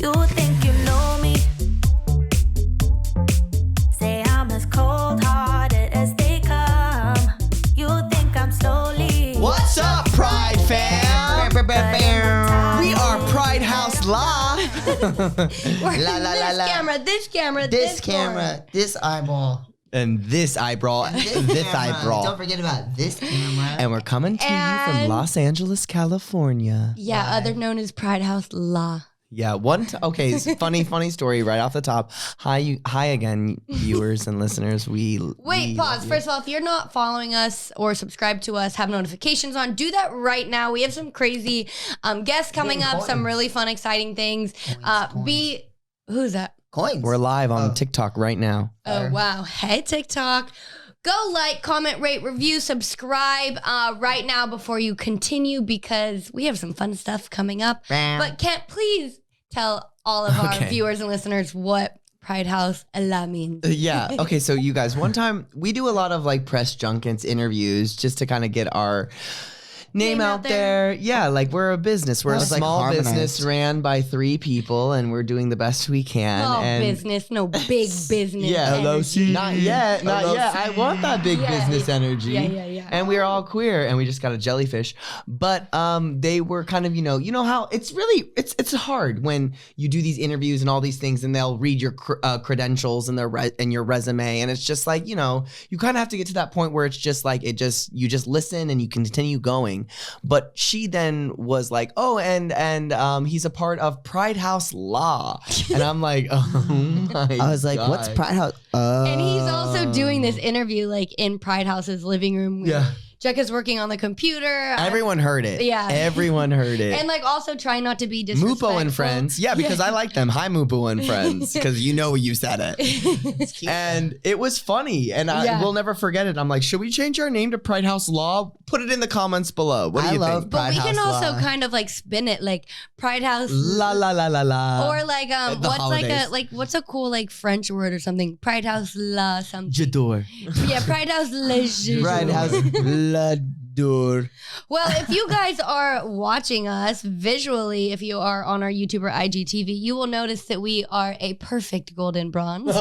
You think you know me? Say I'm as cold-hearted as they come. You think I'm slowly. What's up, Pride fam? We are Pride House La. This camera, this eyeball. And this eyebrow, and this eyebrow. Don't forget about this camera. And we're coming to you from Los Angeles, California. Yeah, other known as Pride House La. Yeah, okay, funny story right off the top. Hi again, viewers and listeners. Wait, pause. First of all, if you're not following us or subscribed to us, have notifications on, do that right now. We have some crazy guests coming up, some really fun, exciting things. Who's that? Coins. We're live on TikTok right now. Oh, wow. Hey, TikTok. Go like, comment, rate, review, subscribe right now before you continue because we have some fun stuff coming up. But Kent, please tell all of our viewers and listeners what Pride House La means. Yeah. Okay. So you guys, one time we do a lot of like press junkets, interviews just to kind of get our name out there. Yeah, like we're a business. We're a small business ran by 3 people, and we're doing the best we can. Small business, no big business. Yeah, energy. not yet. I want that big business energy. Yeah. And we're all queer, and we just got a jellyfish. But they were kind of, you know how it's really it's hard when you do these interviews and all these things, and they'll read your credentials and and your resume, and it's just like, you kind of have to get to that point where it's just like you just listen and you continue going. But she then was like, oh, and he's a part of Pride House La. And I'm like, oh my I was like, God. what's Pride House? And he's also doing this interview like in Pride House's living room. Yeah. Jeka's working on the computer. Everyone heard it. Yeah. Everyone heard it. And like also trying not to be disrespectful. Mupo and friends. Yeah, because I like them. Hi, Mupo and friends. Because you said it. And it was funny. And I will never forget it. I'm like, should we change our name to Pride House Law? Put it in the comments below. What do you think? But we can also kind of like spin it like Pride House La la la la la. Or like what's a cool like French word or something? Pride House La something. J'adore. Yeah, Pride House Le J'adore. Pride House L'adore. Well, if you guys are watching us visually, if you are on our YouTube or IGTV, you will notice that we are a perfect golden bronze. Me too.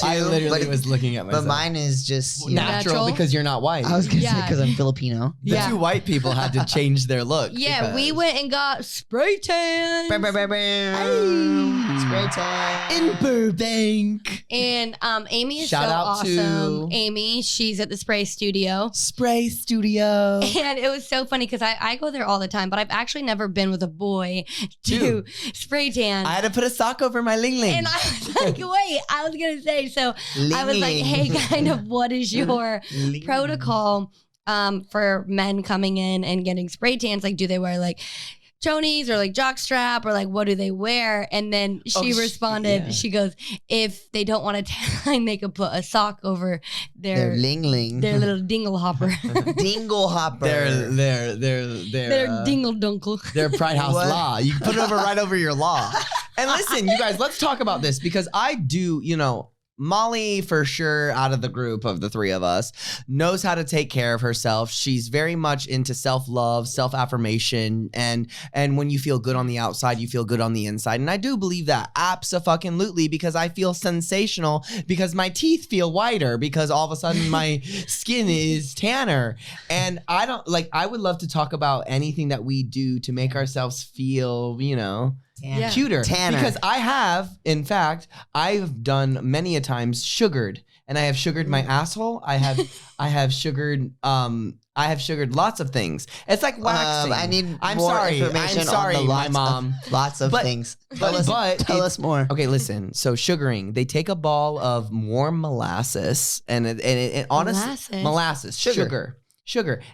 I literally was looking at myself. But mine is just natural because you're not white. I was going to say because I'm Filipino. The 2 white people had to change their look. Yeah, we went and got spray tan. Spray tan. In Burbank. And Amy is Shout so out awesome. to Amy, she's at the spray studio. Spray studio. And it was so funny because I go there all the time, but I've actually never been with a boy to spray tan. I had to put a sock over my ling ling. And I was like, wait, I was going to say, so I was like, hey, kind of what is your protocol for men coming in and getting spray tans? Like, do they wear like chonies or like jockstrap or like what do they wear? And then she responded, she goes, if they don't want a tan line, they could put a sock over their ling-ling. Their little dingle hopper. Dingle hopper. Their dingle dunkle. Their Pride House Law. You can put it right over your law. And listen, you guys, let's talk about this because I do, Mollee, for sure, out of the group of the 3 of us, knows how to take care of herself. She's very much into self-love, self-affirmation, and when you feel good on the outside, you feel good on the inside. And I do believe that, abso-fucking-lutely, because I feel sensational, because my teeth feel whiter, because all of a sudden my skin is tanner. And I would love to talk about anything that we do to make ourselves feel, cuter. Tanner. Because I've done many a times sugared, and I have sugared my asshole. I have sugared lots of things. It's like waxing. I need more information I'm sorry, on my mom. Lots of things. Tell us more. Okay, listen. So sugaring, they take a ball of warm molasses and it honestly molasses, sugar,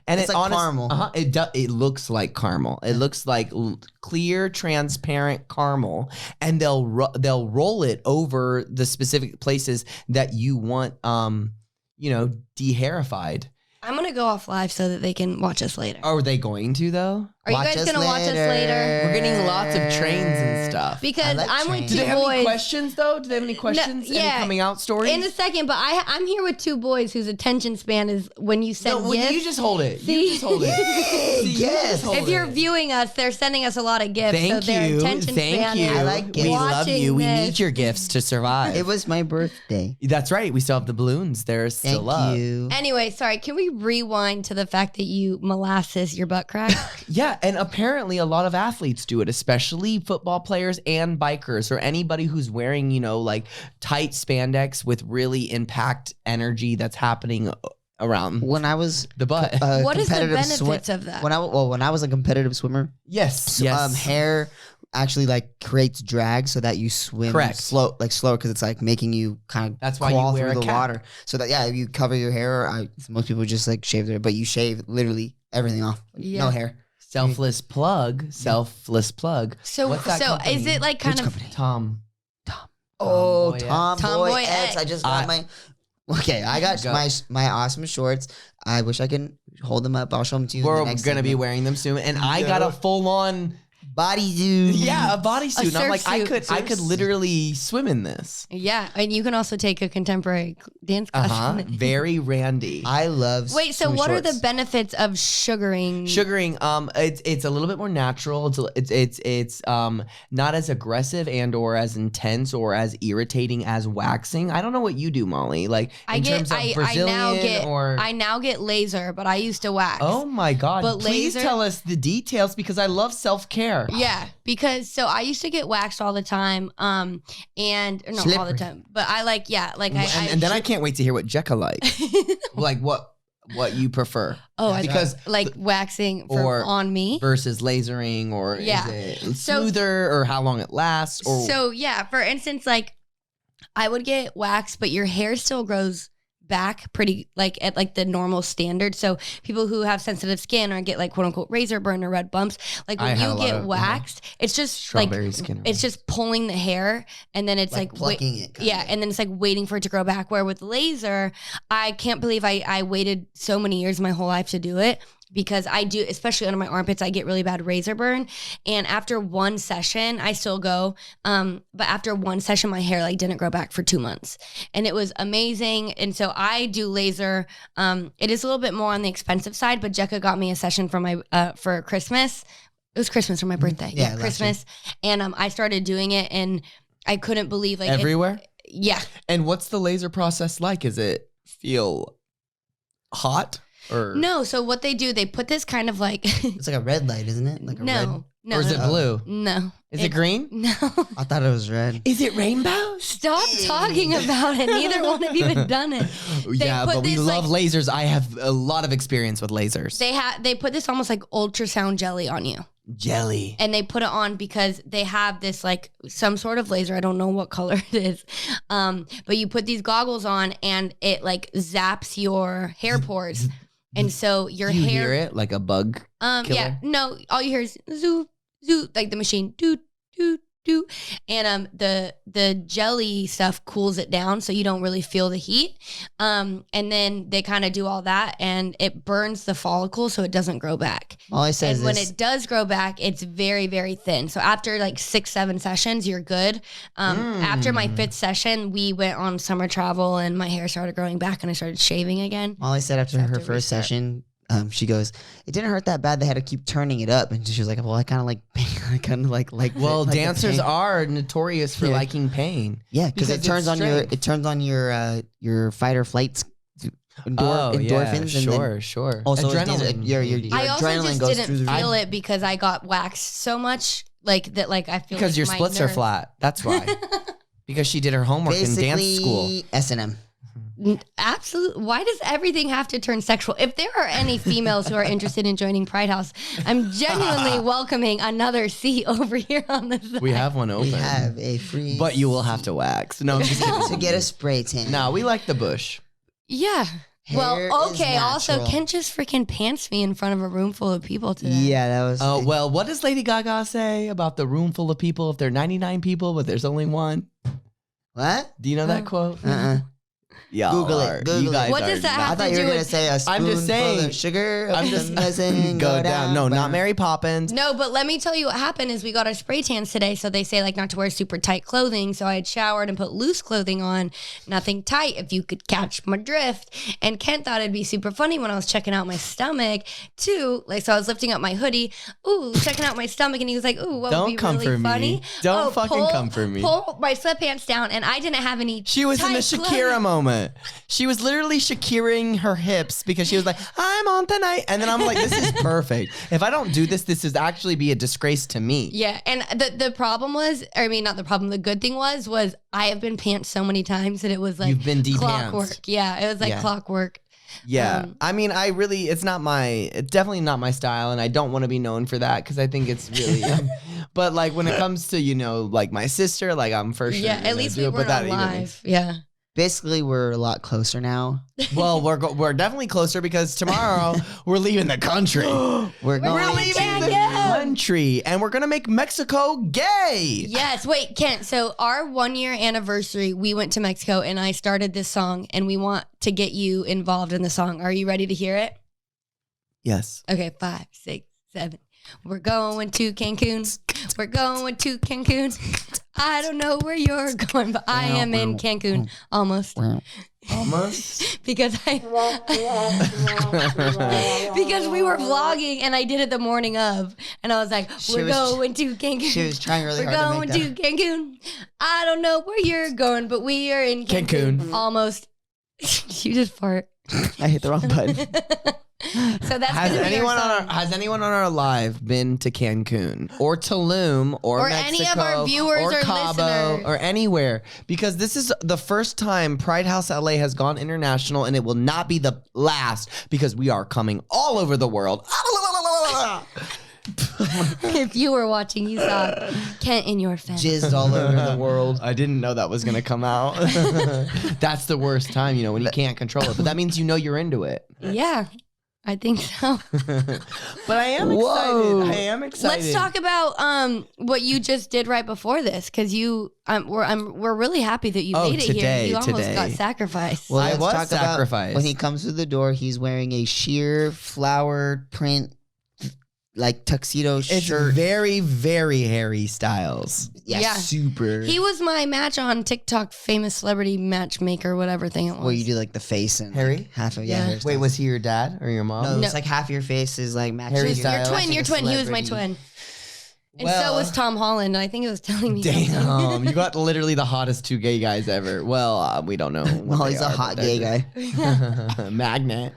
and it's like caramel. It looks like caramel. It looks like clear, transparent caramel, and they'll roll it over the specific places that you want, de-hairified. I'm going to go off live so that they can watch us later. Are they going to, though? Are you guys going to watch us later? We're getting lots of trains and stuff. Because like I'm with trains. two Do they have any boys. questions though? Do they have any questions? yeah. Any coming out stories? In a second, but I'm here with two boys whose attention span is when you send no, gifts. you just hold it. See? You just hold it. See, you Yes. just hold If you're it. viewing us, they're sending us a lot of gifts. Thank so their you. attention Thank span you. is I like we it. love you. watching We this. need your gifts to survive. It was my birthday. That's right. We still have the balloons. They're still Thank up. you. Anyway, sorry. Can we rewind to the fact that you molasses your butt crack? Yeah, and apparently a lot of athletes do it, especially football players and bikers or anybody who's wearing, like tight spandex with really impact energy that's happening around When I was the butt. What is the competitive benefits of that? when I was a competitive swimmer, yes. Yes. hair actually like creates drag so that you swim Correct. slower because it's like making you kind of That's why you crawl wear through a the cap. water. So that you cover your hair. Most people just like shave their, but you shave literally everything off. Yeah. No hair. Selfless plug. So, What's that so company? is it like kind Which of? company? Tom. Oh, Tomboy Tomboy X. X. I just got my. Okay, I got Go. my awesome shorts. I wish I can hold them up. I'll show them to you. in We're the next gonna be segment. wearing them soon, and I got a full on. bodysuit. Yeah, a bodysuit. And I'm like, I surf could literally swim in this. Yeah, and you can also take a contemporary dance class. Very randy. I love. Wait, so swim what are the shorts. benefits of sugaring? Sugaring, it's a little bit more natural. It's not as aggressive and or as intense or as irritating as waxing. I don't know what you do, Molly. Like in terms of Brazilian or I now get laser, but I used to wax. oh my god! But Please laser- tell us the details because I love self care. Yeah, because so I used to get waxed all the time, and not all the Slippery. time, but I like And then I can't wait to hear what Jeka likes. Like what you prefer oh because like waxing or- on me. versus lasering or Yeah. is it So- smoother or how long it lasts or So yeah, for instance, like I would get waxed, but your hair still grows back pretty like at like the normal standard. So people who have sensitive skin or get like quote unquote razor burn or red bumps, like I when had a you lot get of- waxed, it's just strawberry like skin. it's just pulling the hair and then it's like plucking it. kinda. yeah, and then it's like waiting for it to grow back. Where with laser, I can't believe I waited so many years my whole life to do it because I do, especially under my armpits, I get really bad razor burn. And after one session, I still go, but after one session, my hair like didn't grow back for 2 months, and it was amazing. And so I do laser. It is a little bit more on the expensive side, but Jeka got me a session for my for Christmas. It was Christmas for my birthday. Yeah, Yeah, last Christmas, and I started doing it, and I couldn't believe like everywhere. yeah. And what's the laser process like? Is it feel hot or No, so what they do, they put this kind of like It's like a red light, isn't it? Like a red. no, or is it blue? no. Is it green? No. I thought it was red. Is it rainbow? Stop talking about it. Neither one of you have done it. Yeah, put but we this, love like- lasers. I have a lot of experience with lasers. They put this almost like ultrasound jelly on you. Jelly. And they put it on because they have this like some sort of laser. I don't know what color it is. But you put these goggles on and it like zaps your hair pores. And so your Do you hair hear it like a bug? yeah, killer? no, all you hear is zoo, zoo, like the machine, doo, doo, doo. And the jelly stuff cools it down so you don't really feel the heat. And then they kind of do all that and it burns the follicle so it doesn't grow back. All I say And is when this. it does grow back, it's very, very thin. So after like 6-7 sessions, you're good. After my 5th session, we went on summer travel and my hair started growing back and I started shaving again. All I said after Have her to first restart. session, she goes, "It didn't hurt that bad. They had to keep turning it up." And she was like, "Well, I kind of like, I kind of like." Well, like the dancers pain." are notorious for Yeah. liking pain. Yeah, because it because turns it's on your strength. it turns on your fight or flights endorphins. yeah, And then sure. also Adrenaline. your I also adrenaline just goes didn't through the feel it because I got waxed so much, like that. Like I feel because like your my splits nerve- are flat. That's why. Because she did her homework in dance school. Basically, S&M. Absolutely. Why does everything have to turn sexual? If there are any females who are interested in joining Pride House, I'm genuinely welcoming another seat over here on the side. We have one open. We have a free. But you will have to wax. No, I'm just kidding. to get a spray tan. No, we like the bush. Yeah. Hair Well, is okay. Also, natural. Kent just freaking pants me in front of a room full of people today. Yeah, that was. Oh, well, what does Lady Gaga say about the room full of people if there are 99 people, but there's only one? What? Do you know that quote? Y'all Google it, are- Google you it. guys What are does that not- have I thought to you were do gonna with- say a I'm spoonful just saying. of sugar. I'm I'm just just go down. No, not Mary Poppins. No, but let me tell you what happened is we got our spray tans today. So they say like not to wear super tight clothing. So I had showered and put loose clothing on, nothing tight, if you could catch my drift. And Kent thought it'd be super funny when I was checking out my stomach too. Like, so I was lifting up my hoodie, ooh, checking out my stomach. And he was like, ooh, what Don't would be come really for me. funny? Don't fucking come for me. Pull my sweatpants down. And I didn't have any She was in the tight Shakira clothing. moment. She was literally Shakiraing her hips because she was like, I'm on tonight. And then I'm like, this is perfect. If I don't do this, this is actually be a disgrace to me. Yeah, and the problem was, I mean, not the problem. The good thing was I have been pants so many times that it was like You've been clockwork. de-pantsed. Yeah, it was like Yeah. clockwork. Yeah. I mean, it's definitely not my style. And I don't want to be known for that because I think it's really, but like when it comes to, like my sister, like I'm for sure. Yeah, at gonna least do we it, but weren't that on even live. Yeah. Basically, we're a lot closer now. Well, we're definitely closer because tomorrow we're leaving the country. We're going. going We're to leaving the Cancun. country and we're going to make Mexico gay. Yes. Wait, Kent. So our 1 year anniversary, we went to Mexico and I started this song and we want to get you involved in the song. Are you ready to hear it? Yes. Okay, 5, 6, 7. We're going to Cancun. We're going to Cancun. I don't know where you're going, but I am in Cancun almost. Almost. Because because we were vlogging and I did it the morning of, and I was like, "We're going to Cancun. She was trying really We're hard going to make to Cancun. I don't know where you're going, but we are in Cancun. Almost." You just fart. I hit the wrong button. So that's Has gonna be anyone our on song. has anyone on our live been to Cancun or Tulum or any Mexico of our viewers or or Cabo listeners? or anywhere? Because this is the first time Pride House LA has gone international, and it will not be the last because we are coming all over the world. If you were watching, you saw Kent in your face. Jizzed all over the world. I didn't know that was gonna come out. That's the worst time, when you can't control it. But that means you're into it. Yeah, I think so. But I am Whoa. excited. I am excited. Let's talk about what you just did right before this, because we're really happy that you Oh, made it today, here. You almost today. got sacrificed. Well, I let's was talk about sacrificed. when he comes through the door, he's wearing a sheer flower print, like tuxedo It's shirt. very, very Harry Styles. Yeah. Super. He was my match on TikTok, famous celebrity matchmaker, whatever thing it was. Where you do like the face and Harry? like, half of Yeah. hairstyles. Wait, was he your dad or your mom? No, No. it's like half your face is like matching. Harry Your Styles. twin, your twin. He was my celebrity. twin. And Well- so was Tom Holland. I think it was telling me something. Damn, you got literally the hottest two gay guys ever. Well, we don't know. What Well, they he's are, a but hot they're gay just- guy. Magnet.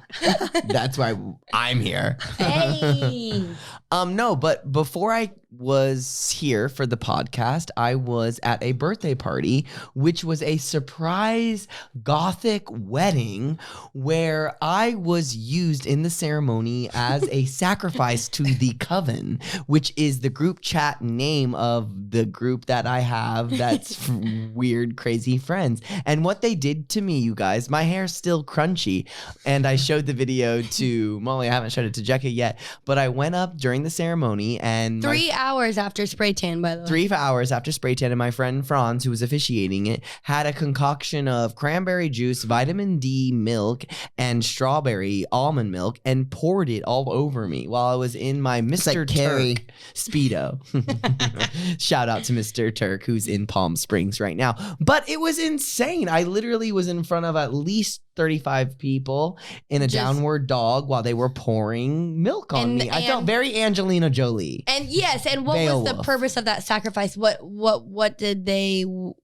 That's why I'm here. Hey. No, but before I was here for the podcast, I was at a birthday party, which was a surprise gothic wedding where I was used in the ceremony as a sacrifice to the coven, which is the group chat name of the group that I have that's weird, crazy friends. And what they did to me, you guys, my hair's still crunchy. And I showed the video to Molly. I haven't showed it to Jeka yet, but I went up during the ceremony and 3 hours after spray tan, by the way. 3 hours after spray tan, and my friend Franz, who was officiating it, had a concoction of cranberry juice, vitamin D milk, and strawberry almond milk, and poured it all over me while I was in my Mr. like Carrie. Turk Speedo. Shout out to Mr. Turk, who's in Palm Springs right now. But it was insane. I literally was in front of at least 35 people in a Just- downward dog while they were pouring milk on And- me. I felt and- very Angelina Jolie. And yes, and what was the Beowulf. purpose of that sacrifice? What did they win?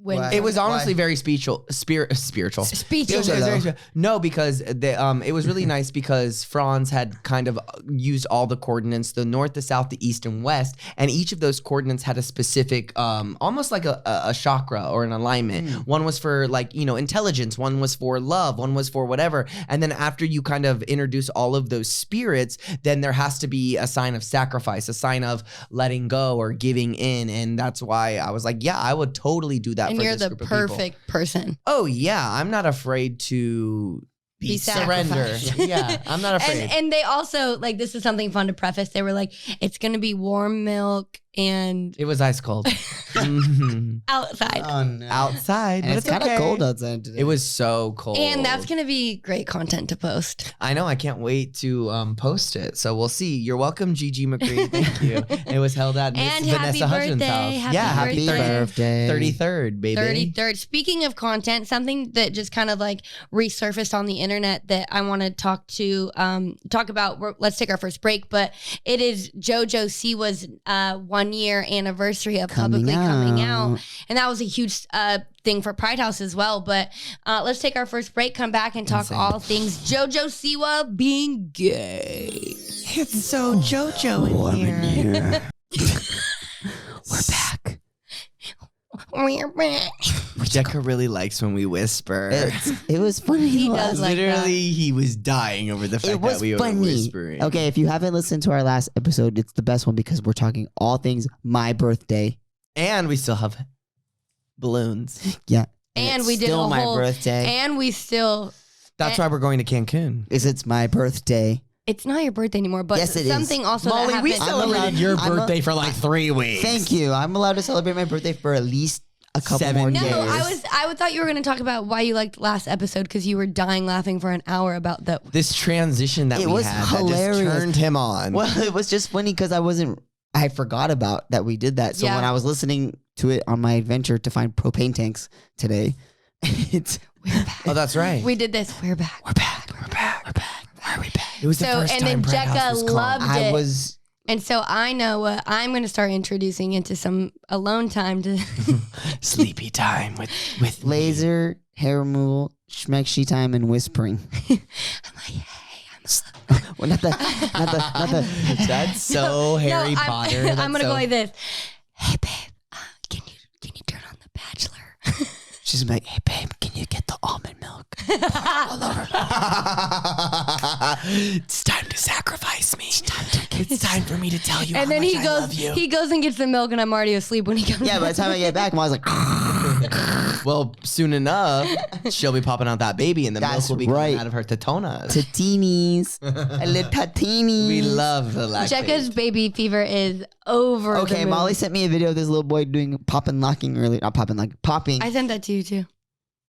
Why? It was Why? honestly very spiritual. Speechless. It was very no, because it was really nice because Franz had kind of used all the coordinates, the north, the south, the east, and west, and each of those coordinates had a specific, almost like a chakra or an alignment. One was for intelligence, one was for love, one was for whatever. And then after you kind of introduce all of those spirits, then there has to be a sign of sacrifice, a sign of letting go or giving in, and that's why I was like, yeah, I would totally do that. And for you're this the group of people. perfect person. Oh yeah, I'm not afraid to Be surrender. sacrificed. Yeah, I'm not afraid. And they also, like, this is something fun to preface. They were like, it's going to be warm milk and It was ice cold. Mhm. outside. Oh no. Outside, And but it's kind of okay. cold outside today. It was so cold. And that's going to be great content to post. I know. I can't wait to post it. So we'll see. You're welcome, Gigi McCree. Thank you. It was held at Miss And Vanessa happy Hudgens' birthday. house. Happy yeah, happy birthday. 33rd, baby. 33rd. Speaking of content, something that just kind of like resurfaced on the internet that I want to talk about. Let's take our first break, but it is JoJo Siwa's 1 year anniversary of publicly coming out. And that was a huge thing for Pride House as well. But let's take our first break, come back and talk all things JoJo Siwa being gay. It's so JoJo in here. We're back. We're back. Jeka really likes when we whisper. It was funny. He does like Literally, he was dying over the fact It was that we were funny. whispering. Okay, if you haven't listened to our last episode, it's the best one because we're talking all things my birthday. And we still have balloons. Yeah. And it's we did still a my whole, birthday. and we still, That's why we're going to Cancun. It's my birthday. it's not your birthday anymore, but Yes, it is. something also Molly, that we happened. celebrated your birthday for like 3 weeks. Thank you. I'm allowed to celebrate my birthday for at least a couple 7 more days. days. No, I thought you were going to talk about why you liked last episode because you were dying laughing for an hour about that. This transition that It we was had hilarious. that just turned him on. Well, it was just funny because I forgot about that we did that. So Yeah. when I was listening to it on my adventure to find propane tanks today, We're back. Oh, that's right. We did this. We're back. We're back. We're back. We're back. Why are we back? It was the So, first and time then Pride House Jeka was calm. loved I it. was And so I know what I'm going to start introducing into some alone time to. Sleepy time with laser, hair removal, schmexy time, and whispering. I'm like, hey, I'm Well, not the. That's so Harry No, Potter. That's I'm going to so- go like this. Hey, babe, can you turn on The Bachelor? She's like, hey babe, can you get the almond milk? It's time to sacrifice me. It's time for me to tell you And how then much he I goes, love you. he goes and gets the milk, and I'm already asleep when he comes. Yeah, by the time I get back, Mom's like, Well, soon enough, she'll be popping out that baby, and the milk That's will be coming right. out of her tetonas. tatinis, a little tatinis. We love the lactate. Jeka's baby fever is over. the Okay, moon. Molly sent me a video of this little boy doing pop and locking earlier. Not popping, like popping. I sent that to you too.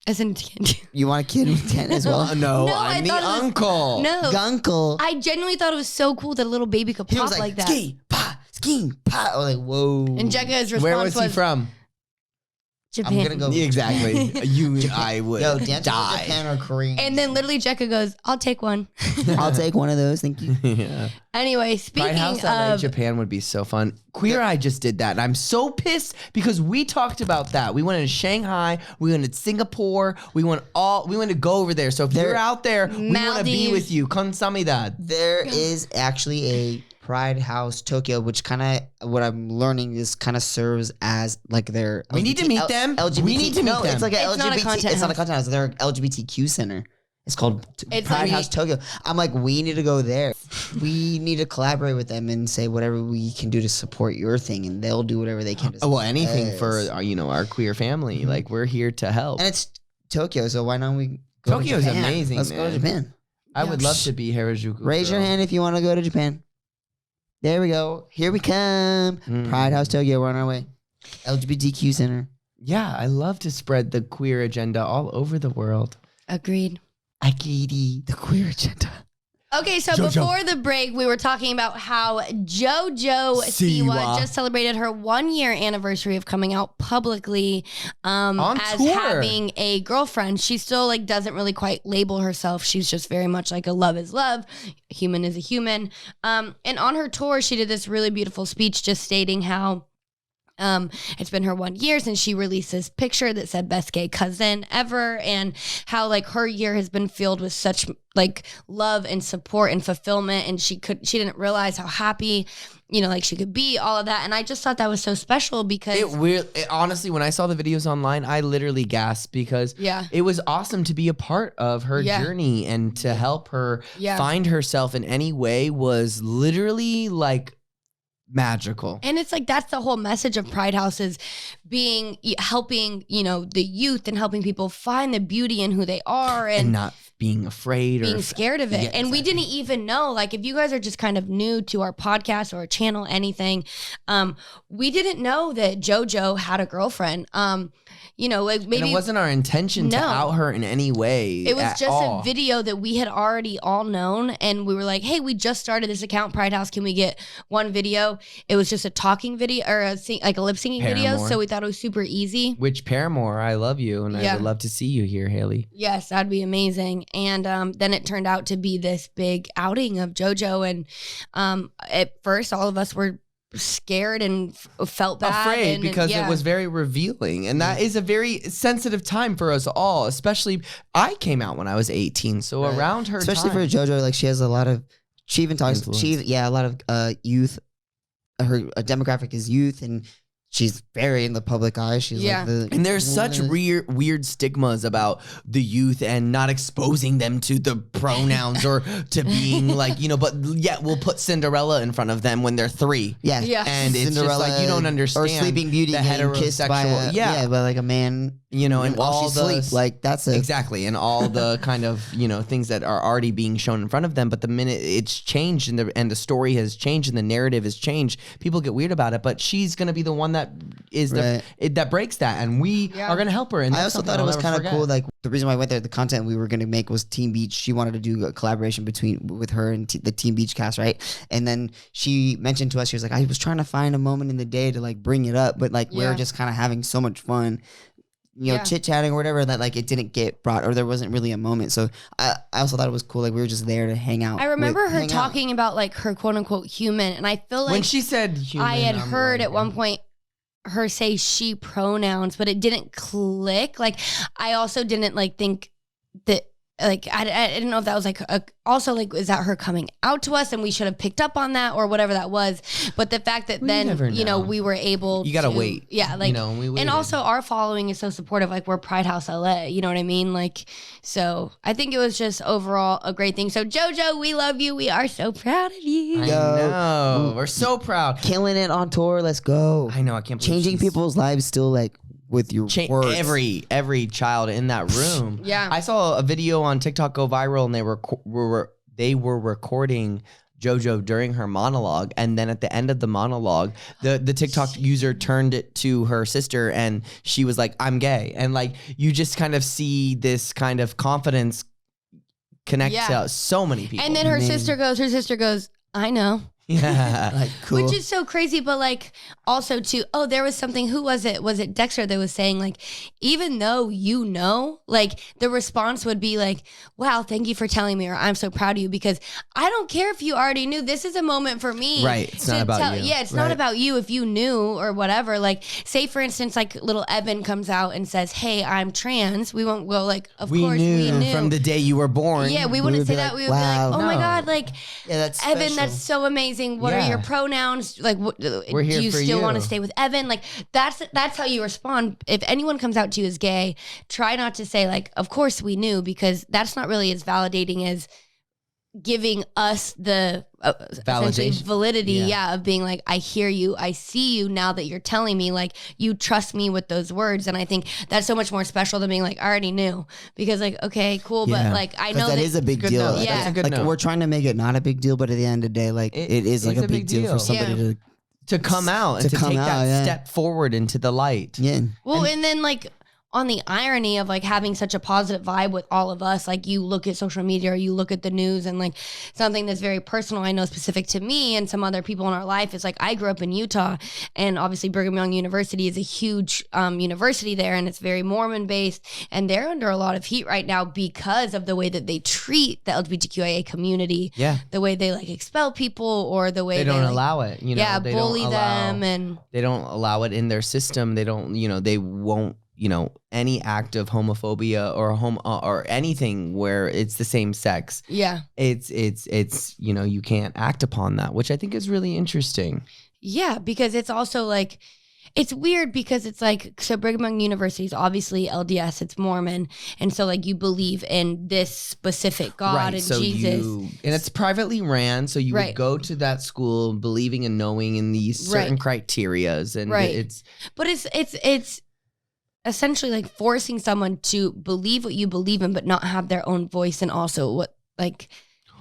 I sent it to Ken. You want a kid with 10 as well? No, No, I'm I the thought it was- uncle. No, Gunkle. I genuinely thought it was so cool that a little baby could He pop was like that. ski, pa, ski, pa. I was like, whoa. And Jeka's response Where was he from? Japan. I'm gonna go. Exactly. I would Yo, dance die. Japan or Korean. And then literally Jeka goes, I'll take one. I'll take one of those. Thank you. Yeah. Anyway, Pride speaking House LA, of Japan would be so fun. Queer Eye just did that, and I'm so pissed because we talked about that. We went to Shanghai, we went to Singapore, we went to go over there. So if you're out there, we want to be Maldives. with you. Konsamida. There is actually a Pride House Tokyo, which kind of what I'm learning is kind of serves as like their. We need to meet them. LGBT, We need to no, meet them. It's like a It's not a LGBT. content It's not a house. content house. They're LGBTQ center. It's called It's Pride like- House Tokyo. I'm like, we need to go there. We need to collaborate with them and say whatever we can do to support your thing, and they'll do whatever they can. To Well, anything support for us. our queer family. Like we're here to help. And it's Tokyo, so why don't we go Tokyo's to Japan? amazing, Let's go to man. Japan. I would love to be Harajuku. Raise your girl. hand if you want to go to Japan. There we go. Here we come. Mm. Pride House Tokyo. We're on our way. LGBTQ Center. Yeah, I love to spread the queer agenda all over the world. agreed. Akiri, the queer agenda. Okay, so JoJo. before the break, we were talking about how JoJo Siwa Siwa. just celebrated her 1 year anniversary of coming out publicly On as tour. having a girlfriend. She still like doesn't really quite label herself. She's just very much like a love is love, human is a human. And on her tour, she did this really beautiful speech just stating how it's been her 1 year since she released this picture that said best gay cousin ever, and how like her year has been filled with such like love and support and fulfillment, and she didn't realize how happy like she could be, all of that. And I just thought that was so special because Honestly, when I saw the videos online, I literally gasped because Yeah. it was awesome to be a part of her Yeah. journey, and to help her Yeah. find herself in any way was literally like magical. And it's like that's the whole message of Pride House is helping the youth and helping people find the beauty in who they are And not being afraid being or scared of it. Yeah, and we exactly. didn't even know, like, if you guys are just kind of new to our podcast or channel, anything, we didn't know that JoJo had a girlfriend. You know, like maybe And it wasn't our intention to No. out her in any way. it was at just all. a video that we had already all known, and we were like, hey, we just started this account, Pride House, can we get one video? It was just a talking video or like a lip syncing video, Paramore. so we thought it was super easy. Which Paramore, I love you, and I Yeah. would love to see you here, Haley. Yes, that'd be amazing. And then it turned out to be this big outing of JoJo, and at first all of us were scared and felt bad, Afraid and, because yeah. it was very revealing, and that is a very sensitive time for us all. Especially, I came out when I was 18, so Right. around her Especially time. for JoJo, like she has a lot of. She even talks. Influence. A lot of youth. Her demographic is youth, and she's very in the public eye. She's Yeah. like the And there's such weird stigmas about the youth and not exposing them to the pronouns or to being like, you know, but yet we'll put Cinderella in front of them when they're 3. Yeah. Yeah. And it's just like, you don't understand. Or Sleeping Beauty the getting kissed by heterosexual- a, by like a man. You know, and while all she the sleeps. Like that's a exactly, and all the kind of, you know, things that are already being shown in front of them. But the minute it's changed and the story has changed and the narrative has changed, people get weird about it. But she's gonna be the one that is that breaks that, and we Yeah. are gonna help her. And I that's also something thought it I'll was never kind of forget. cool. Like the reason why I went there, the content we were going to make was Team Beach. She wanted to do a collaboration with her and the Team Beach cast, right? And then she mentioned to us, she was like, I was trying to find a moment in the day to like bring it up, but like we Yeah. were just kind of having so much fun, you know, Yeah. chit chatting or whatever, that like it didn't get brought, or there wasn't really a moment. So I also thought it was cool. Like we were just there to hang out. I remember her hang out. talking about like her quote unquote human, and I feel like when she said human, I had I'm heard like, at one point her say she pronouns, but it didn't click. Like I also didn't like think that, like I didn't know if that was like also like, is that her coming out to us and we should have picked up on that or whatever that was. But the fact that We never then, you know, know. we were able You gotta to, wait. Yeah, like you know, we and waited. also our following is so supportive. Like we're Pride House LA, you know what I mean? Like, so I think it was just overall a great thing. So JoJo, we love you. We are so proud of you. I Yo. know, we're so proud. Killing it on tour. Let's go. I know, I can't believe Changing she's- people's lives still like with your words. every child in that room. Yeah. I saw a video on TikTok go viral, and they were recording JoJo during her monologue, and then at the end of the monologue, the TikTok user turned it to her sister, and she was like, "I'm gay," and like you just kind of see this kind of confidence connect Yeah. to so many people. And then her Amazing. sister goes, I know. yeah. Like cool. Which is so crazy, but like also too, there was something, who was it? Was it Dexter that was saying like, even though you know, like the response would be like, wow, thank you for telling me, or I'm so proud of you, because I don't care if you already knew. This is a moment for me. Right. It's not to about you. Yeah, it's not Right. about you if you knew or whatever. Like say for instance, like little Evan comes out and says, hey, I'm trans. We won't go like, of we course we knew. from the day you were born. Yeah, we would wouldn't be say like, that. We would wow. be like, oh my No. God, like Yeah, that's Evan, special. that's so amazing. What are Yeah. your pronouns? Like, what, We're here do you for still you. want to stay with Evan? Like, that's how you respond. If anyone comes out to you as gay, try not to say like, of course we knew, because that's not really as validating as giving us the essentially Validation. validity, Yeah. of being like, I hear you, I see you now that you're telling me, like you trust me with those words. And I think that's so much more special than being like, I already knew, because like, okay, cool, Yeah. but like I know that is a big good deal. note. Like, That's a good like note. we're trying to make it not a big deal, but at the end of the day, like it is like it's a big deal for somebody Yeah. to to come out and To to come take out, that yeah. step forward into the light. yeah. Well, and then like on the irony of like having such a positive vibe with all of us, like you look at social media or you look at the news, and like something that's very personal, I know specific to me and some other people in our life, is like I grew up in Utah, and obviously Brigham Young University is a huge university there, and it's very Mormon based, and they're under a lot of heat right now because of the way that they treat the LGBTQIA community, Yeah. the way they like expel people, or the way They don't like, allow it. You know, yeah, they bully don't allow, them, and they don't allow it in their system. They don't, you know, they won't, you know, any act of homophobia or anything where it's the same sex. yeah. It's you know, you can't act upon that, which I think is really interesting. Yeah, because it's also like, it's weird because it's like, so Brigham Young University is obviously LDS, it's Mormon. And so like you believe in this specific God and so Jesus. and it's privately ran, so you Right. would go to that school believing and knowing in these certain Right. criterias, and Right. it's But it's essentially like forcing someone to believe what you believe in, but not have their own voice and also what like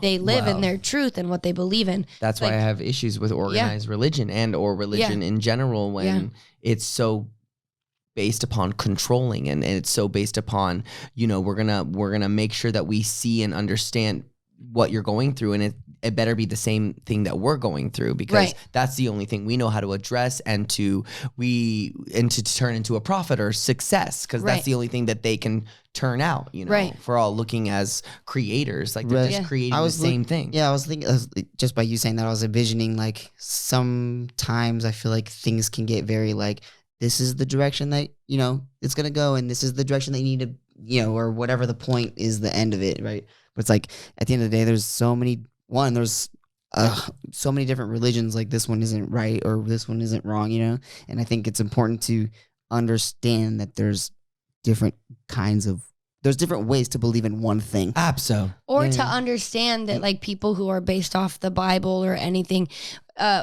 they live in their truth and what they believe in. That's why I have issues with organized religion or religion in general when it's so based upon controlling and it's so based upon, we're gonna make sure that we see and understand what you're going through, and it better be the same thing that we're going through, because that's the only thing we know how to address and to turn into a profit or success, because that's the only thing that they can turn out, for all looking as creators, like they're just creating the same thing. Yeah, I was thinking, just by you saying that, I was envisioning like sometimes I feel like things can get very like, this is the direction that, it's going to go, and this is the direction that you need to, or whatever the point is, the end of it, right? But it's like, at the end of the day, there's so many different religions, like this one isn't right or this one isn't wrong, And I think it's important to understand that there's different ways to believe in one thing. Absolutely. Or to understand that like people who are based off the Bible or anything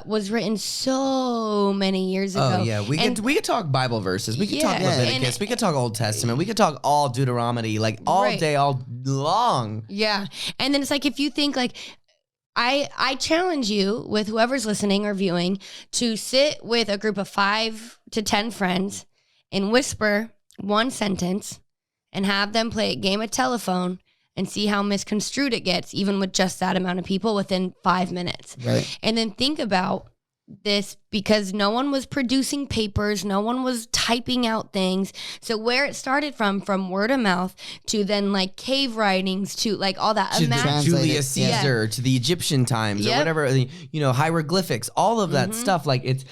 was written so many years ago. Oh yeah, we could talk Bible verses. We could talk Leviticus. We could talk Old Testament. We could talk all Deuteronomy, like all day, all long. Yeah, and then it's like if you think like. I challenge you with whoever's listening or viewing to sit with a group of 5 to 10 friends and whisper one sentence and have them play a game of telephone and see how misconstrued it gets, even with just that amount of people within 5 minutes. Right. And then think about this, because no one was producing papers, no one was typing out things. So where it started from word of mouth to then like cave writings to like all that. To the Julius Caesar, to the Egyptian times or whatever, hieroglyphics, all of that stuff. Like it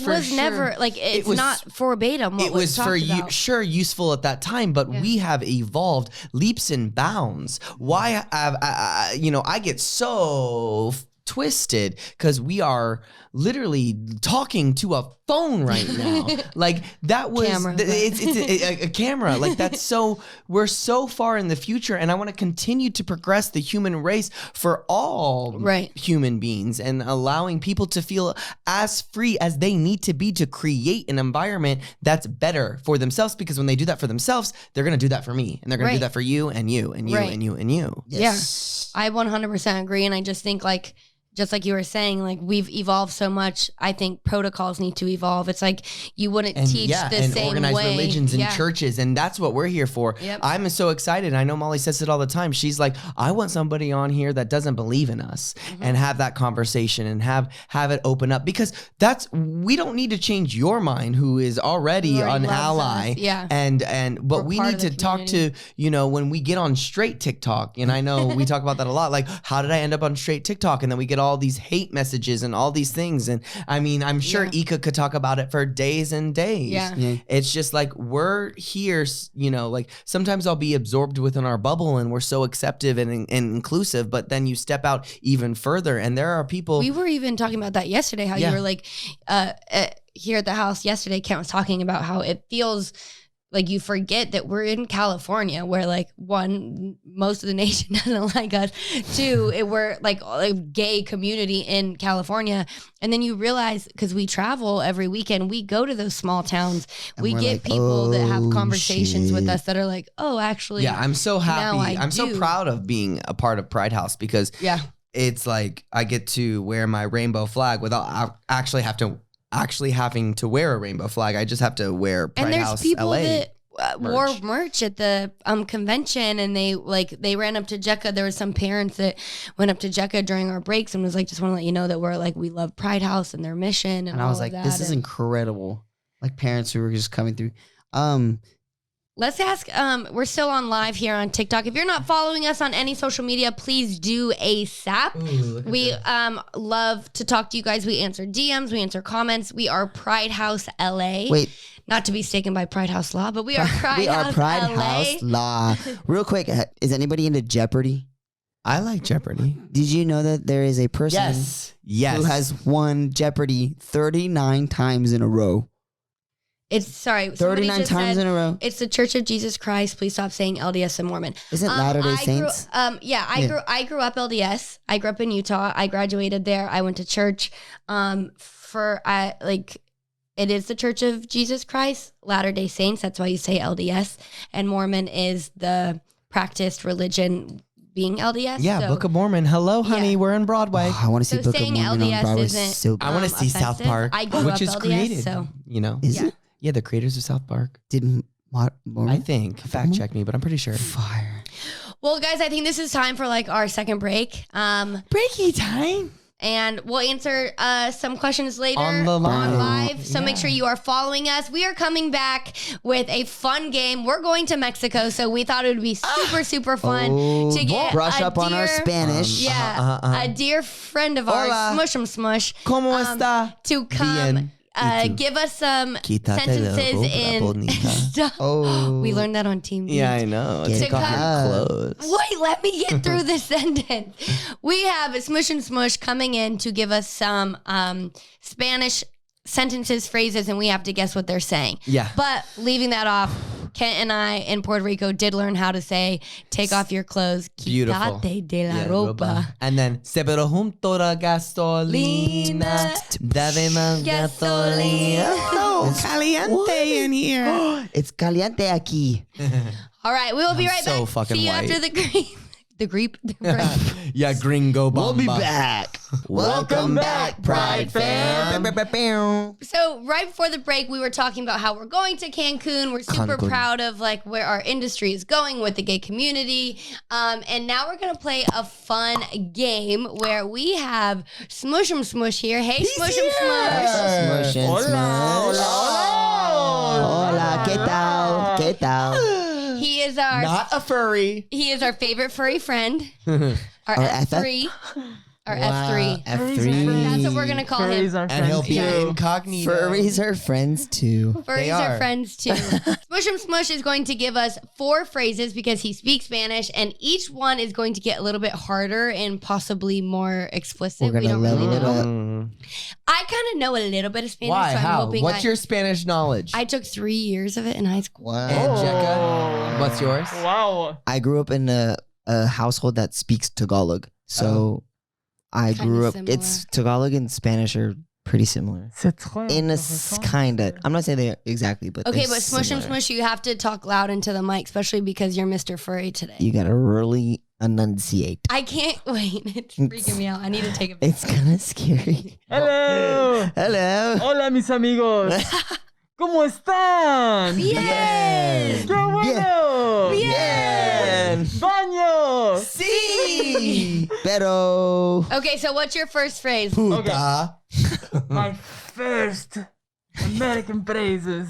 was never like, it's not verbatim what it was for useful at that time, but we have evolved leaps and bounds. Why I get so twisted because we are literally talking to a phone right now. Like that was it's a camera. Like that's so, we're so far in the future, and I want to continue to progress the human race for all human beings and allowing people to feel as free as they need to be to create an environment that's better for themselves, because when they do that for themselves, they're going to do that for me, and they're going to do that for you and you and you and you and you. Yes. Yeah, I 100% agree, and I just think like, just like you were saying, like we've evolved so much. I think protocols need to evolve. It's like you wouldn't teach the same way. Organized religions and churches, and that's what we're here for. Yep. I'm so excited. I know Mollee says it all the time. She's like, I want somebody on here that doesn't believe in us and have that conversation and have it open up, because we don't need to change your mind, who is already an ally. But we need to talk to, when we get on straight TikTok, and I know we talk about that a lot. Like, how did I end up on straight TikTok? And then we get all these hate messages and all these things. And I mean, I'm sure Ika could talk about it for days and days. It's just like, we're here, like sometimes I'll be absorbed within our bubble and we're so acceptive and inclusive, but then you step out even further and there are people. We were even talking about that yesterday, how you were like, here at the house yesterday, Kent was talking about how it feels like you forget that we're in California, where like one, most of the nation doesn't like us. 2, we're like a gay community in California. And then you realize, because we travel every weekend, we go to those small towns. And we get like, people that have conversations with us that are like, oh, actually. Yeah, I'm so happy. I'm so proud of being a part of Pride House, because it's like I get to wear my rainbow flag without actually having to wear a rainbow flag. I just have to wear Pride House LA. And there's people that wore merch at the convention, and they ran up to Jeka. There were some parents that went up to Jeka during our breaks and was like, just want to let you know that we love Pride House and their mission. And I was like, this is incredible. Like parents who were just coming through. Let's ask, we're still on live here on TikTok. If you're not following us on any social media, please do ASAP. We love to talk to you guys. We answer DMs, we answer comments. We are Pride House LA. Wait. Not to be taken by Pride House Law, but we are Pride House We are Pride LA. House Law. Real quick, is anybody into Jeopardy? I like Jeopardy. Did you know that there is a person who has won Jeopardy 39 times in a row? It's 39 times in a row. It's the Church of Jesus Christ. Please stop saying LDS and Mormon. Isn't Latter-day Saints? I grew up LDS. I grew up in Utah. I graduated there. I went to church it is the Church of Jesus Christ, Latter-day Saints. That's why you say LDS. And Mormon is the practiced religion being LDS. Yeah, so, Book of Mormon. Hello, honey. Yeah. We're in Broadway. Oh, I want to see So Book of saying Mormon LDS on Broadway. isn't- So I want to see South offensive. Park, I grew which up is LDS, created. so- You know, is yeah. it? yeah, the creators of South Park. Did Mormon? I think. Fact check me, but I'm pretty sure. Fire. Well, guys, I think this is time for like our second break. Breaky time. And we'll answer some questions later On the live. So make Yeah. sure you are following us. We are coming back with a fun game. We're going to Mexico, so we thought it would be super fun Oh, to get brush a up on our dear- Spanish. Yeah, a dear friend of ours, Hola. Smush, ¿Cómo está? to come Bien. Y tú? give us some Quítate la sentences ropa, in. bonita. Oh. We learned that on Team Beach. Yeah, I know. Get Take off it. your clothes. Wait, let me get through this sentence. We have Smush and Smush coming in to give us some Spanish sentences, phrases, and we have to guess what they're saying. Yeah. But leaving that off, Kent and I in Puerto Rico did learn how to say, take off your clothes. Beautiful. Quítate de la Yeah, ropa. And then, se pero junto la gasolina. Dame más gasolina. Oh, caliente in here. It's caliente aquí. All right, we will be right so back. fucking See you white. after the creep. The creep? Yeah, gringo bomba. We'll be back. Welcome back, Pride fam. So right before the break, we were talking about how we're going to Cancun. We're super Cancun. proud of like where our industry is going with the gay community. And now we're gonna play a fun game where we have Smush 'em Smush here. Hey, Smush 'em Smush. Smush and smush. Hola, ¿qué tal? ¿Qué tal? He is our Not a furry. he is our favorite furry friend. Our F3. Our F3. F3. That's what we're gonna call him. Furries are And he'll friends be too. incognito. Furries are friends too. Furries are. are friends too. Smush 'em Smush is going to give us 4 phrases because he speaks Spanish, and each one is going to get a little bit harder and possibly more explicit. We're We gonna don't really level it know. up. I kind of know a little bit of Spanish, Why? so I'm How? hoping What's your Spanish knowledge? I took 3 years of it in high school. Wow. And Jeka, what's yours? Wow. I grew up in a household that speaks Tagalog. So I Kinda grew up, similar. it's Tagalog and Spanish are pretty similar. C'est très In a intéressant. kind of, I'm not saying they are exactly, but Okay, they're but Smush 'em similar. Smush, you have to talk loud into the mic, especially because you're Mr. Furry today. You gotta really enunciate. I can't wait. It's freaking me out. I need to take a It's kind of scary. Hello. Hello. Hola, mis amigos. ¿Cómo están? Bien. ¡Qué bueno! Bien. ¡Baño! Sí. Pero. Okay, so what's your first phrase? Puta. My first American phrases.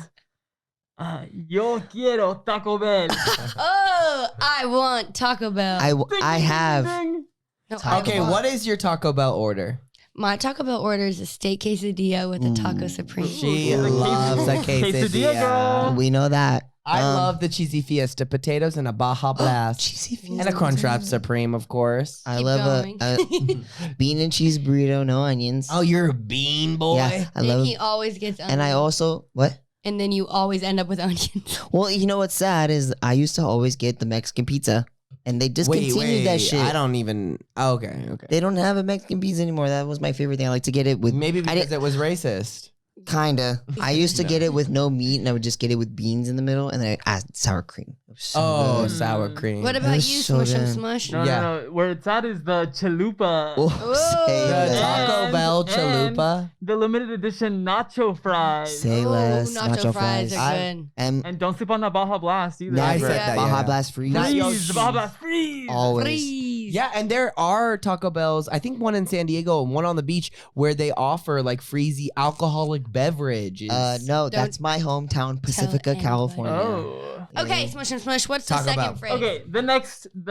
Yo quiero Taco Bell. Oh, I want Taco Bell. I Ding, have. ding. No, I Okay, want- what is your Taco Bell order? My Taco Bell order is a steak quesadilla with a taco supreme. She Ooh, the loves a quesadilla quesadilla. girl. We know that. I love the cheesy fiesta potatoes and a Baja Blast. cheesy fiesta. And a Crunchwrap Supreme, of course. I Keep love going. a bean and cheese burrito, no onions. Oh, you're a bean boy. yeah, I And love. he always gets onions. And I also what? And then you always end up with onions. Well, you know what's sad is I used to always get the Mexican pizza, and they discontinued that shit. I don't even. Oh, okay. They don't have a Mexican pizza anymore. That was my favorite thing. I like to get it with Maybe I because did- it was racist. kinda. I used to get it with no meat, and I would just get it with beans in the middle, and then I add sour cream. It was so Oh, good. sour cream. What It about was you, so Smush 'em good. Smush? No, Yeah. no, no. Where it's at is the chalupa. Oh, Whoa. say The less. Taco And- Bell and- chalupa? The limited edition nacho fries. Say Oh, less. nacho fries are I- good. And don't sleep on the Baja Blast either. I Never. said that, Baja yeah. Blast freeze. Not Freeze, Yoshi. Baja Blast, freeze. Always. Freeze. Yeah, and there are Taco Bells. I think one in San Diego and one on the beach where they offer like freezy alcoholic beverages. No, that's my hometown, Pacifica, anybody. California. Oh. Okay, Smush 'em Smush. What's the Taco second Bell. phrase? Okay, the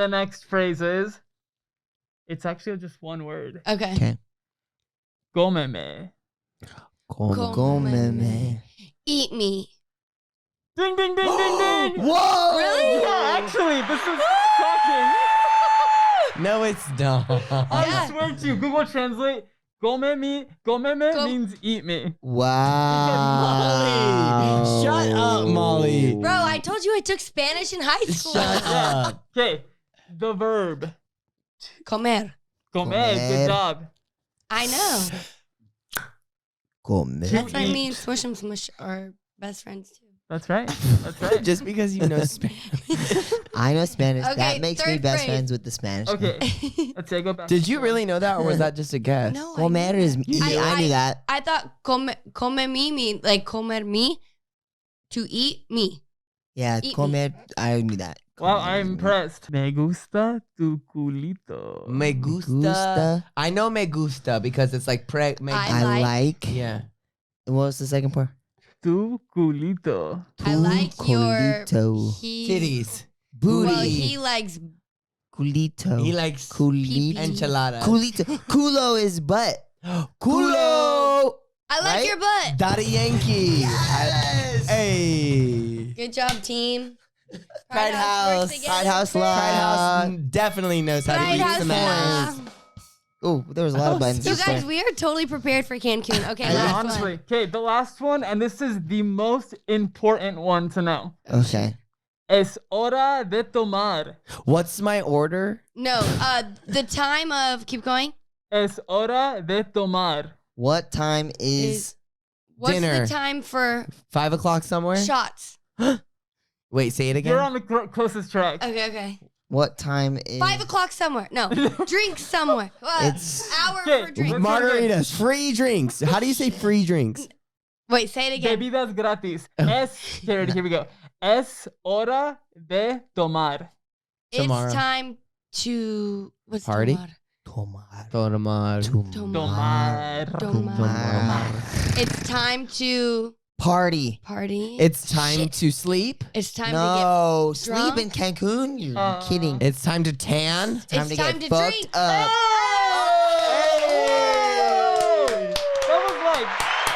next phrase is, it's actually just one word. Okay. Okay. Gómeme. Gómeme. Eat me. Ding, ding, ding, ding, ding. Whoa! Really? Yeah, actually, this is shocking. No, it's not. I Yeah. swear to you, Google Translate, gómeme means eat me. Wow. Shut up, Molly. Bro, I told you I took Spanish in high school. Shut up. Okay, the verb. Comer. Comer, Comer. good job. I know. Come. That's why me and Smush and Smush are best friends too. That's right. That's right. Just because you know Spanish. I know Spanish. Okay, That makes me third best phrase. friends with the Spanish. Okay. Let's say go back. Did you really know that, or was that just a guess? No, What matters? I knew that. I thought come me mean like comer me, to eat me. Yeah, Eat comer. I knew that. Wow, I'm impressed. Me gusta tu culito. Me gusta. Gusta. I know me gusta because it's like I like. Yeah. And what was the second part? Tu culito. I like your culito. Titties. Booty. Well, he likes Culito. He likes Culito. enchiladas. Culito. Culo is butt. Culo. I like Right? your butt. Daddy Yankee. Hey. Good job, team. Pride House. works Pride together. House Pride Live. House definitely knows how to Pride use House some ass. Live. Oh, there was a lot of buttons. You this guys, time. we are totally prepared for Cancun. Okay, Yeah, last honestly. one. Okay, the last one, and this is the most important one to know. Okay. Es hora de tomar. What's my order? No, the time of keep going. Es hora de tomar. What time is What's Dinner. the time for 5 o'clock somewhere? shots? Wait, say it again. You're on the closest track. Okay. what time is 5 o'clock somewhere. No, drink somewhere. It's- Hour Okay, for drink. Margaritas, free drinks. How do you say free drinks? Wait, say it again. Bebidas gratis. Here we go. Es hora de tomar. Tomorrow. It's time to what's Party? tomar? Tomar. Tomar. Tomar. It's time to Party. party. It's time Shit. to sleep. It's time No, to sleep in Cancun? You're kidding. It's time to tan. It's time to fucked drink. up. Hey! That was like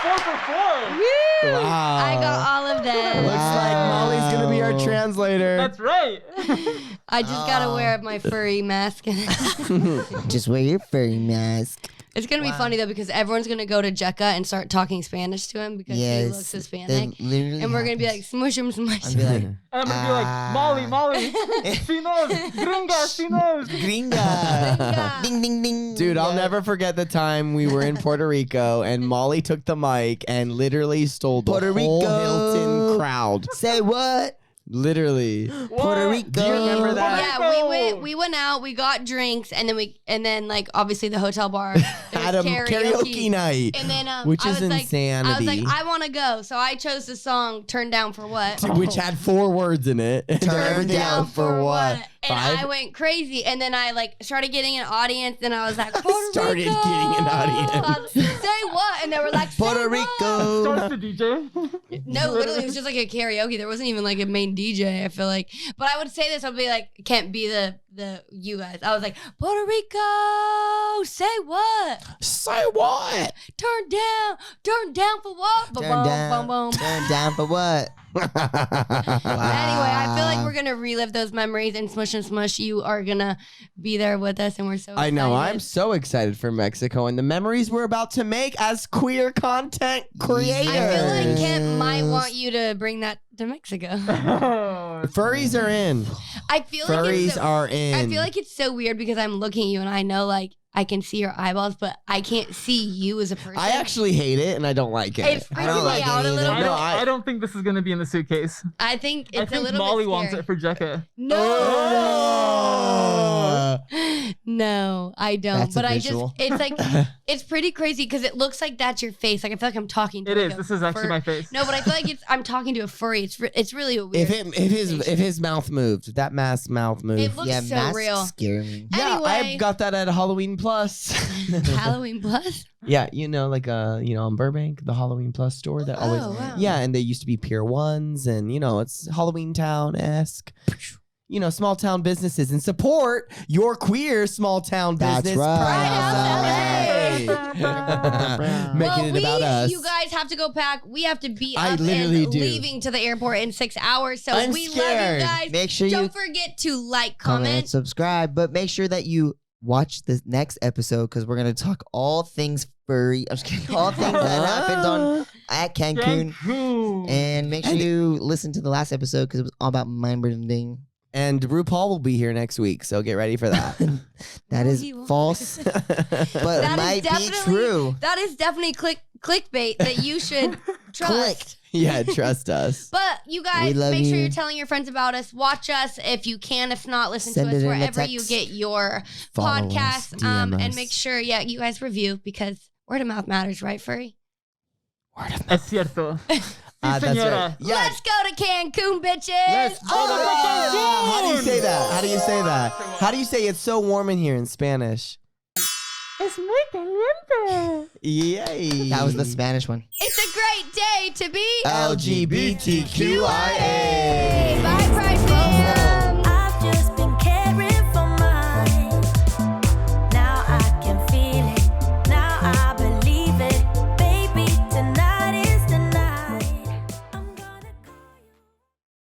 4 for 4. Wow. I got all of them. Looks like Molly's gonna be our translator. That's right. I just gotta wear my furry mask. Just wear your furry mask. It's gonna be funny though because everyone's gonna go to Jeka and start talking Spanish to him because he looks Hispanic, and we're gonna be like smush him, smush I'd be him. like, And I'm gonna be like, Molly, she knows, gringa, she knows. gringa. Ding, ding, ding. Dude, I'll never forget the time we were in Puerto Rico and Molly took the mic and literally stole the Puerto whole Rico. Hilton crowd. Say what? Literally. Puerto Rico. Do you remember that? Yeah, we went out, we got drinks, and then like obviously the hotel bar Had a karaoke night. and then Which I is was like, insanity. I was like, I want to go, so I chose the song "Turn Down for What." Which had 4 words in it. Turn down for what? And 5? I went crazy, and then I like started getting an audience, and I was like, Puerto Started Rico. getting an audience. I was like, say what? And they were like, say Puerto what? Rico. Starts the DJ. No, literally, it was just like a karaoke. There wasn't even like a main DJ. I feel like, but I would say this. I'd be like, can't be the you guys. I was like, Puerto Rico, say what? Say what? Turn down for what? Turn Ba-bum, down. bum, bum. Turn down for what? Anyway, I feel like we're gonna relive those memories, and Smush and Smush, you are gonna be there with us, and we're so excited. I know. I'm so excited for Mexico and the memories we're about to make as queer content creators. I feel like Kent might want you to bring that to Mexico. Furries are in. I feel like Furries it's so, are in. I feel like it's so weird because I'm looking at you and I know like I can see your eyeballs, but I can't see you as a person. I actually hate it and I don't like it. It's I freaking don't me like it out a either. little bit. I don't think this is gonna be in the suitcase. I think it's I a think little Molly bit wants scary. it for Jeka. No, Oh. no, I don't. That's a but I visual. just, it's like, it's pretty crazy because it looks like that's your face. Like I feel like I'm talking to It like is. a This is actually fur- my face. No, but I feel like I'm talking to a furry. It's really a weird. If his mouth moved, if that mask mouth moved. It looks Yeah, so masks real. scare me. yeah, Anyway. I got that at Halloween Plus. Halloween Plus. Yeah, like in Burbank, the Halloween Plus store that always. Oh, wow. Yeah, and they used to be Pier 1s, and it's Halloween Town esque. Small town businesses and support your queer small town That's business. right. Pride House LA. Making it about us. You guys have to go pack. We have to be I up literally and do. leaving to the airport in 6 hours. So I'm we scared. love you guys. Make sure Don't you forget to like, comment and comment. subscribe, but make sure that you watch the next episode because we're gonna talk all things furry. I'm just kidding. All things that happened on at Cancun. Cancun. And make sure you listen to the last episode because it was all about mind bending. And RuPaul will be here next week, so get ready for that. That No, is he won't. false, but That it is might be definitely- true. That is definitely clickbait that you should trust. Yeah, trust us. But you guys, We love make sure you. you're telling your friends about us. Watch us if you can. If not, listen Send to us it in a wherever you text. get your Follow us, podcast. DM And us. make sure, you guys review because word of mouth matters, right, Furry? Es cierto. Sí, That's señora. right. Yeah. Let's go to Cancun, bitches. Let's go to Cancun. How do you say that? How do you say that? How do you say it's so warm in here in Spanish? Es muy caliente. Yay. That was the Spanish one. It's a great day to be LGBTQIA.